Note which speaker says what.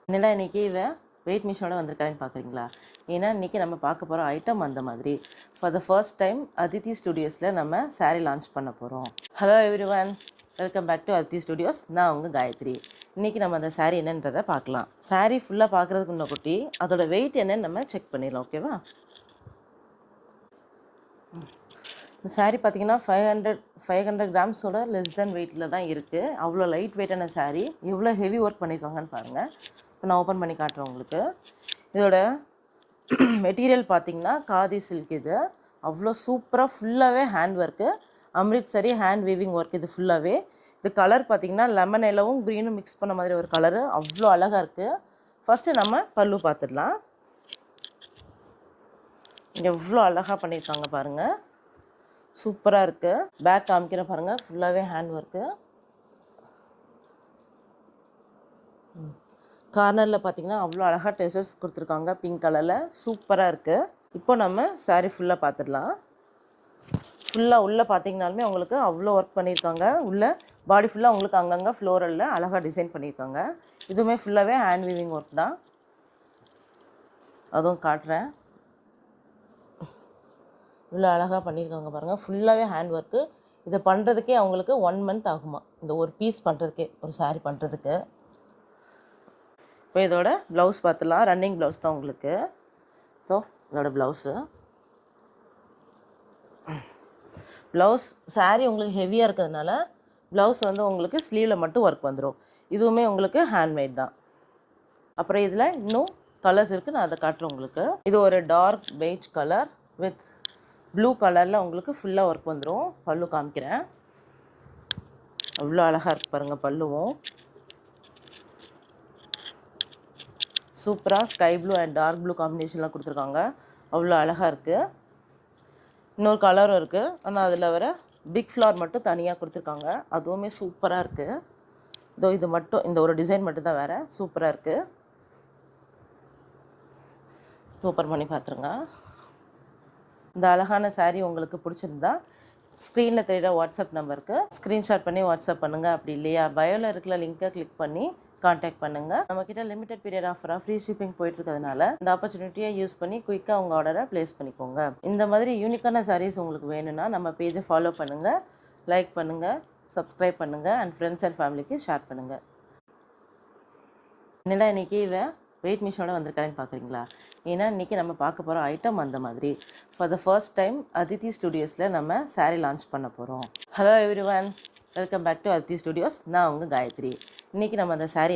Speaker 1: என்னடா இன்றைக்கி இவன் வெயிட் மிஷினோட வந்திருக்கான்னு பார்க்குறீங்களா? ஏன்னா இன்றைக்கி நம்ம பார்க்க போகிற ஐட்டம் அந்த மாதிரி. For the first time Aditi ஸ்டுடியோஸில் நம்ம saree லான்ச் பண்ண போகிறோம். Hello everyone, welcome back to Aditi studios. நான் உங்கள் காயத்ரி. இன்றைக்கி நம்ம அந்த saree என்னன்றதை பார்க்கலாம். saree ஃபுல்லாக பார்க்குறதுக்கு முன்ன குட்டி அதோட வெயிட் என்னன்னு நம்ம செக் பண்ணிடலாம். ஓகேவா? இந்த saree பார்த்தீங்கன்னா 500 கிராம்ஸோட லெஸ் தென் வெயிட்டில் தான் இருக்குது. அவ்வளோ லைட் வெயிட்டான saree. எவ்வளோ ஹெவி ஒர்க் பண்ணியிருக்காங்கன்னு பாருங்கள். இப்போ நான் ஓப்பன் பண்ணி காட்டுறேன் உங்களுக்கு. இதோட மெட்டீரியல் பார்த்தீங்கன்னா காதி சில்க். இது அவ்வளோ சூப்பராக ஃபுல்லாகவே hand work, Amritsari hand weaving work. இது ஃபுல்லாகவே இது கலர் பார்த்தீங்கன்னா லெமன் எல்லோவும் க்ரீனும் மிக்ஸ் பண்ண மாதிரி ஒரு கலரு. அவ்வளோ அழகாக இருக்குது. ஃபஸ்ட்டு நம்ம பல்லு பார்த்துடலாம். எவ்வளோ அழகாக பண்ணியிருக்காங்க பாருங்கள், சூப்பராக இருக்குது. பேக் காமிக்கிற பாருங்கள், ஃபுல்லாகவே ஹேண்ட் ஒர்க்கு. கார்னரில் பார்த்தீங்கன்னா அவ்வளோ அழகாக டெசர்ஸ் கொடுத்துருக்காங்க பிங்க் கலரில், சூப்பராக இருக்குது. இப்போ நம்ம saree ஃபுல்லாக பார்த்துடலாம். ஃபுல்லாக உள்ளே பார்த்தீங்கனாலுமே உங்களுக்கு அவ்வளோ ஒர்க் பண்ணியிருக்காங்க. உள்ளே பாடி ஃபுல்லாக உங்களுக்கு அங்கங்கே ஃப்ளோரலில் அழகாக டிசைன் பண்ணியிருக்காங்க. இதுவுமே ஃபுல்லாகவே ஹேண்ட் வீவிங் ஒர்க் தான். அதுவும் காட்டுறேன். இவ்வளோ அழகாக பண்ணியிருக்காங்க பாருங்கள், ஃபுல்லாகவே ஹேண்ட் ஒர்க்கு. இதை பண்ணுறதுக்கே அவங்களுக்கு 1 மந்த் ஆகுமா, இந்த ஒரு பீஸ் பண்ணுறதுக்கே, ஒரு saree பண்ணுறதுக்கு. இப்போ இதோட ப்ளவுஸ் பார்த்துலாம். ரன்னிங் ப்ளவுஸ் தான் உங்களுக்கு. ஸோ இதோட ப்ளவுஸு saree உங்களுக்கு ஹெவியாக இருக்கிறதுனால ப்ளவுஸ் வந்து உங்களுக்கு ஸ்லீவில் மட்டும் ஒர்க் வந்துடும். இதுவுமே உங்களுக்கு ஹேண்ட்மேட் தான். அப்புறம் இதில் இன்னும் கலர்ஸ் இருக்குது, நான் அதை காட்டுறேன் உங்களுக்கு. இது ஒரு dark beige colour with blue கலரில் உங்களுக்கு ஃபுல்லாக ஒர்க் வந்துடும். பல்லு காமிக்கிறேன். அவ்வளோ அழகாக இருக்குது பாருங்கள் பல்லுவும். சூப்பராக sky blue and dark blue காம்பினேஷன்லாம் கொடுத்துருக்காங்க. அவ்வளோ அழகாக இருக்குது. இன்னொரு கலரும் இருக்குது, ஆனால் அதில் வர பிக் ஃப்ளார் மட்டும் தனியாக கொடுத்துருக்காங்க. அதுவுமே சூப்பராக இருக்குது. இதோ இது மட்டும், இந்த ஒரு டிசைன் மட்டும் தான் வேறு, சூப்பராக இருக்குது. சூப்பர் பண்ணி பார்த்துருங்க. இந்த அழகான saree உங்களுக்கு பிடிச்சிருந்தா ஸ்க்ரீனில் தெரிகிற வாட்ஸ்அப் நம்பருக்கு ஸ்க்ரீன்ஷாட் பண்ணி வாட்ஸ்அப் பண்ணுங்கள். அப்படி இல்லையா பயோவில் இருக்கிற லிங்க்கை கிளிக் பண்ணி கான்டாக்ட் பண்ணுங்கள். நம்மக்கிட்ட லிமிடெட் பீரியட் ஆஃபராக ஃப்ரீ ஷிப்பிங் போயிட்டுருக்கிறதுனால இந்த ஆப்பர்ச்சுனிட்டியை யூஸ் பண்ணி குயிக்காக உங்கள் ஆர்டரை ப்ளேஸ் பண்ணிக்கோங்க. இந்த மாதிரி யூனிக்கான sarees உங்களுக்கு வேணும்னா நம்ம பேஜை ஃபாலோ பண்ணுங்கள், லைக் பண்ணுங்கள், சப்ஸ்கிரைப் பண்ணுங்கள் அண்ட் ஃப்ரெண்ட்ஸ் அண்ட் ஃபேமிலிக்கு ஷேர் பண்ணுங்கள். என்னடா இன்றைக்கி இவன் வெயிட் மிஷினோட வந்திருக்கான்னு பார்க்குறீங்களா? ஏன்னா இன்றைக்கி நம்ம பார்க்க போகிற ஐட்டம் அந்த மாதிரி. For the first time Aditi ஸ்டுடியோஸில் நம்ம saree லான்ச் பண்ண போகிறோம். Hello everyone, welcome back to Aditi studios. நான் உங்கள் காயத்ரி. இன்றைக்கி நம்ம அந்த saree